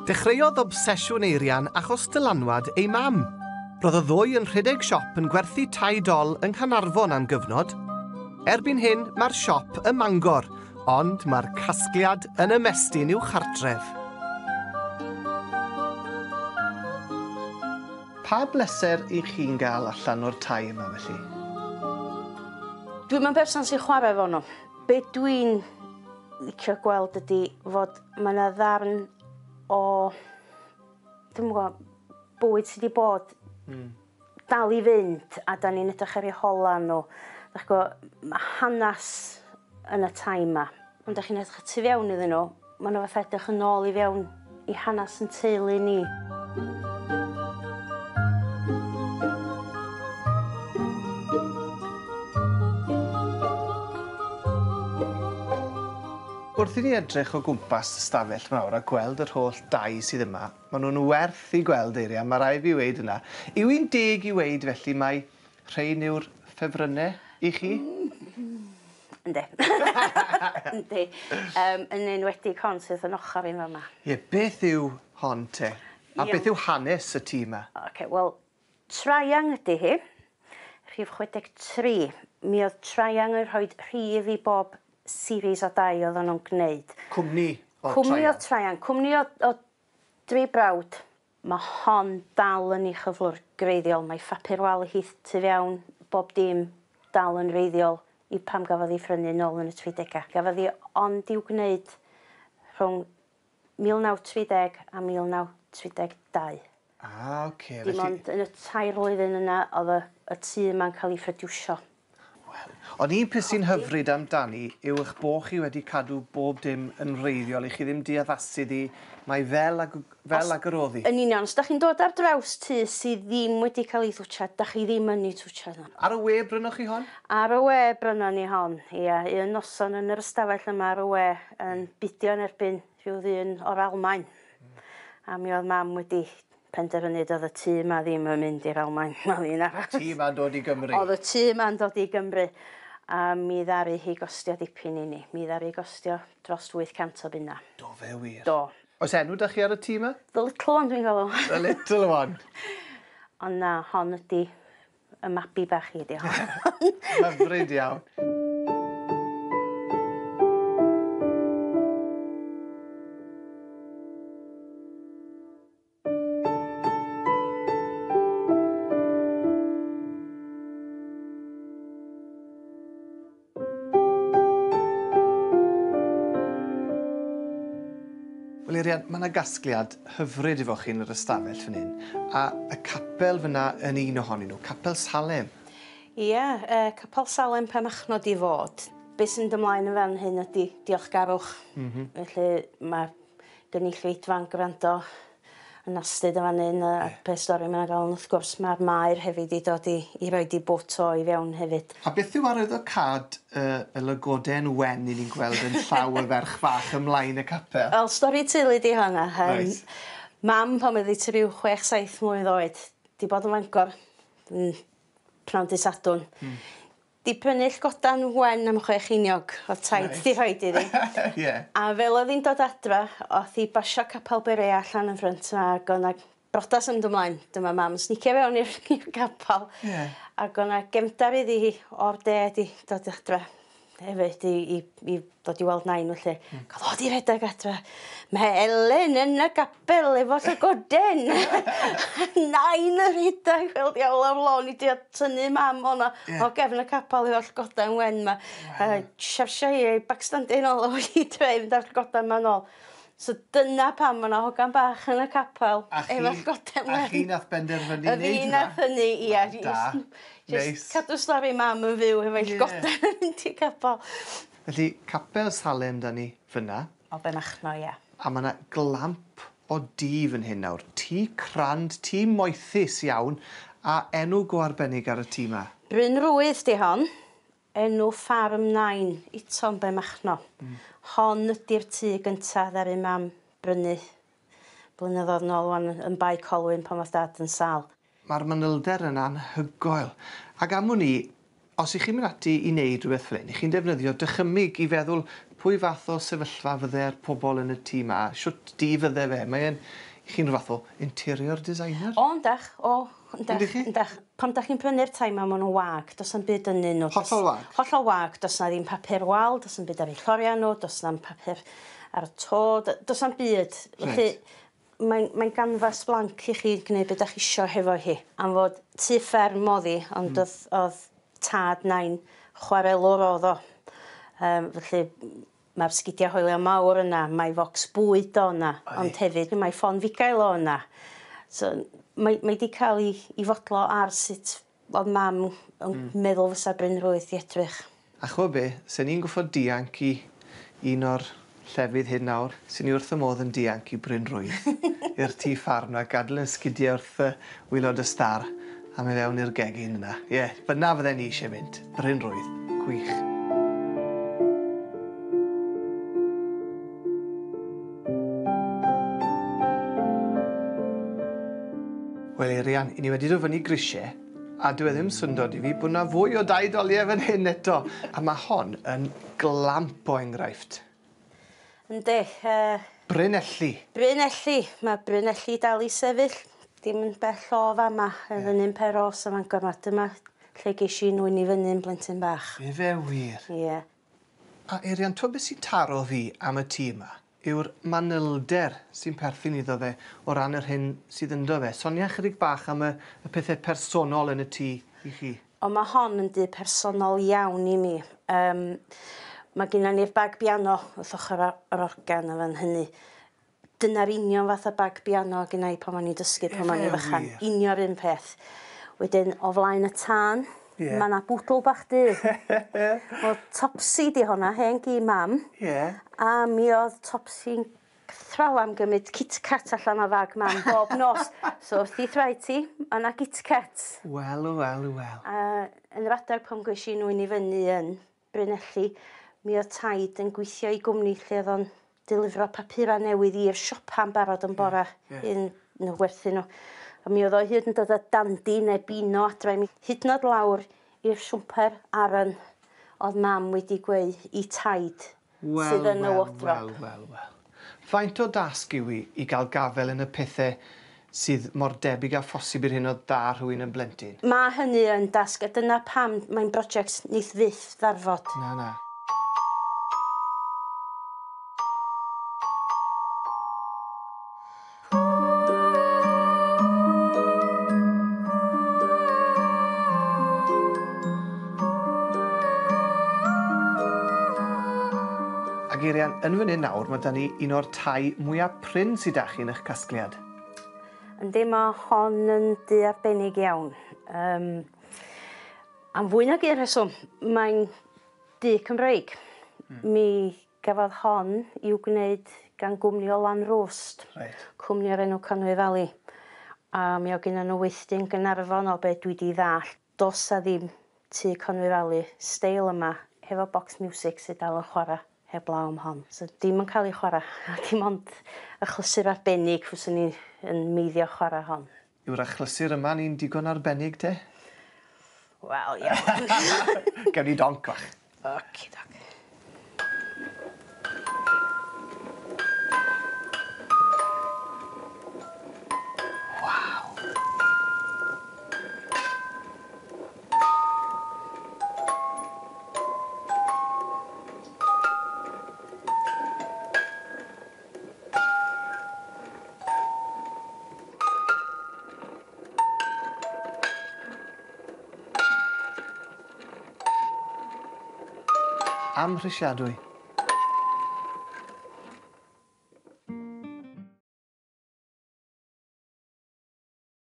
Dechreuodd obsesiwn Eirian achos dylanwad ei mam. Roedd y ddwy yn rhedeg siop yn gwerthu tai dol yng Nghanarfon am gyfnod. Erbyn hyn, mae'r siop ym Mangor, ond mae'r casgliad yn ymestyn i'w chartref. Pa bleser i chi'n gael allan o'r tai yma felly? Dwi'n berson sy'n chwarae fo nhw. Be dwi'n licio gweld ydy fod mae yna ddarn o, dwi'n gwybod, bwyd sydd wedi bod dal i fynd a da ni'n edrych ar eu hola nhw. Mae hanes yn y tai yma. Ond da chi'n edrych tu fewn iddyn nhw, mae nhw fath edrych yn ôl i fewn i hanes yn teulu ni. Wrth i ni edrych o gwmpas y stafell mawr a gweld yr holl dai sydd yma, maen nhw'n werth i gweld Eirian, mae rai fi weid yna. Yw un deg i weid felly mae rhain yw'r ffefrynnau i chi? Yndi. Yndi. Yn enwedig hon sydd yn ochr i'n fama. Ie, beth yw hon te? A beth yw hanes y tŷ yma? Wel, Traiang ydy hi. Rhif 63. Mi oedd Traiang yn rhoi rhif i bob series o dai oedd nhw'n gwneud. Cwmni o Traiang? Cwmni o Traiang. Cwmni o dri brawd. Mae hon dal yn ei chyflwr greiddiol. Mae phapur wal y hith tu fewn, bob dim dal yn reiddiol i pam gafodd ei ffrynu nôl yn y 30au. Gafodd ei ond i'w gwneud rhwng 1930 a 1932. Oce. Dim ond yn y 3 blwyddyn yna oedd y tŷ yma'n cael ei phrodiwsio. Ond un peth sy'n hyfryd amdani yw eich bo chi wedi cadw bob dim yn reiddiol i chi ddim diaddasu di mae fel ag yr oddi. Yn union, os da chi'n dod ar draws tŷ sydd ddim wedi cael ei ddwtsiad, da chi ddim yn ei twtsiad nhw. Ar y we brynoch chi hon? Ar y we brynon ni hon, ia. Un noson yn yr ystafell yma ar y we yn budio yn erbyn rhyw ddyn o'r Almaen. A mi oedd mam wedi penderfynu oedd y tŷ yma ddim yn mynd i'r Almaen. Tŷ yma'n dod i Gymru? Oedd y tŷ yma'n dod i Gymru. A mi ddaru hi gostio dipyn i ni. Mi ddaru gostio dros 800 o bunna. Do fe wir? Do. Oes enw da chi ar y tŷ yma? The little one dwi'n galw. The little one. Ond na, hon ydi y mabi bach i ydi hon. Hyfryd iawn. Wel, Eirian, mae yna gasgliad hyfryd efo chi yn yr ystafell fan hyn, a y capel fyna yn un ohonyn nhw, Capel Salem. Ie, Capel Salem pa machnod i fod. Be sy'n dymlaen yn fan hyn ydy diolchgarwch. Felly mae gynulleidfa'n gwrando yn astyd yn fan hyn, a pe stori mae'n gael, wrth gwrs mae'r maer hefyd i dod i roi di bwt o i fewn hefyd. A beth yw arwyddocad y lygodau'n wen i ni'n gweld yn llaw y ferch fach ymlaen y capel? Wel, stori teulu di honna. Mam, pan oedd hi ryw 6-7 mlwydd oed, di bod yn Fangor, pnawn dy Sadwn. Di prynu llygodan wen am 6 einiog o taid di rhoi di ddi. A fel oedd hi'n dod adra, oedd hi basio capel bere allan yn ffrynt yma, ac o'na brodas yn dymlaen. Dyma mam snicio fewn i'r capel. Ac o'na gemdar iddi hi o'r de di dod adra hefyd i dod i weld nain felly. Cael ddod i redeg adra. Mae Elen yn y gapel efo llygoden. Nain yr hydau fel diawl ar lôn i di tynnu mam o'na o gefn y capel efo llygoden wen ma. Siarsio hi ei bacstandau nôl o hi drefn ar llygoden ma nôl. So dyna pam mae yna hogan bach yn y capel efo llygoden wen. A chi nath benderfynu wneud hynna? Fi nath hynny, ia. Just cadw stori mam yn fyw efo llygoden yn mynd i capel. Felly, Capel Salem da ni fyna. O Benachno, ia. A mae yna glamp o di fan hyn nawr. Tŷ crand, tŷ moethus iawn, a enw go arbennig ar y tŷ yma. Bryn Rwydd di hon, enw Ffarm Nain, Iton Benachno. Hon ydy'r tŷ gyntaf ddaru mam brynu blynyddoedd nôl yn Bai Colwyn pan oedd dad yn sal. Mae'r manylder yn anhygoel. Ac am hwnni, os ych chi'n mynd ati i wneud rhywbeth fel hyn, chi'n defnyddio dychymyg i feddwl pwy fath o sefyllfa fydde'r pobl yn y tîm a siwt di fydde fe? Mae'n chi'n rhyw fath o interior designer? O, yndach. Ydych chi? Yndach. Pam da chi'n prynu'r tai ma, maen nhw'n wag. Does na'm byd yn nhw. Hollol wag? Hollol wag. Does na ddim papur wal, does na'm byd ar eu lloriau nhw, does na'm papur ar y to, does na'm byd. Felly, mae'n ganfas blanc i chi gwneud beth ydych chi isio hefo hi. Am fod tu fferm oddi, ond oedd tad nain chwarelwr oedd o. Felly, mae'r sgidiau hoelio mawr yna, mae focs bwyd o yna, ond hefyd mae ffon fugail o yna. So, mae wedi cael ei fodlo ar sut oedd mam yn meddwl fysa Bryn Rwydd i edrych. A chwa be, sy'n ni'n goffod dianc i un o'r llefydd hyn nawr, sy'n ni wrth y modd yn dianc i Bryn Rwydd i'r tŷ ffarm a gadael yn sgidiau wrth y wylod y star a mae fewn i'r gegin yna. Ie, fyna fydden ni eisiau mynd. Bryn Rwydd. Gwych. Wel, Eirian, i ni wedi dod fyny grisiau, a dwi ddim syndod i fi bod yna fwy o 2 doliau fan hyn eto. A mae hon yn glamp o enghraifft. Yndi. Brynelli. Brynelli. Mae Brynelli dal i sefyll. Dim yn bell o fama, yn un peros am Angor ma. Dyma lle ges i nwyn i fyny'n blentyn bach. Fe fe wir. Ie. A Eirian, twyd beth sy'n taro fi am y tŷ yma yw'r manylder sy'n perthyn iddo fe o ran yr hyn sydd ynddo fe. Sonia chydig bach am y pethau personol yn y tŷ i chi. O, mae hon yn dy personol iawn i mi. Mae gennym ni'r bag piano wrth ochr yr organ o fan hynny. Dyna'r union fath o bag piano gynnau pan ma'n i dysgu pan ma'n i fychan. Unio'r un peth. Wedyn, o flaen y tân, mae yna bwdl bach dy. O Topsy di honna, hen gi mam. A mi oedd Topsy'n thraw am gymryd KitKat allan o fag mam bob nos. So wrth i thrai ti, yna KitKat. Wel. Yn yr adeg pan gweis i nwyn i fyny yn Brynelli, mi oedd taid yn gweithio i gwmni lle oedd o'n delifro papura newydd i'r siopa'n barod yn bora yn y werthu nhw. A mi oedd o hyd yn dod â dandi neu bino adre. Hyd nod lawr i'r siwmper aran oedd mam wedi gweu i taid sydd yn y wodrop. Wel. Faint o dasg yw i gael gafel yn y pethau sydd mor debyg a phosib i'r hyn o da rhywun yn blentyn? Mae hynny yn dasg, a dyna pam mae'n brosiect neith fyth ddarfod. Na. Eirian, yn fan hyn nawr, mae da ni un o'r tai mwyaf prin sydd â chi yn eich casgliad. Yndi, mae hon yn dy arbennig iawn. Am fwy nag un rheswm, mae'n dy Cymreig. Mi gafodd hon i'w gwneud gan gwmni o Lan Rwst. Cwmni o'r enw Conwy Valley. A mi o gynnon nhw weithdy yn Gaernarfon o beth dwi di ddall. Dos a ddim tu Conwy Valley, steil yma, hefo box music sydd dal yn chwarae heblaw am hon. So dim yn cael ei chwarae, a dim ond achlysur arbennig fyswn ni yn meiddio chwarae hon. Yw'r achlysur yma ni'n digon arbennig, te? Wel, iawn. Gawn ni donc bach. Oci-doc. Am Rhysiadwy.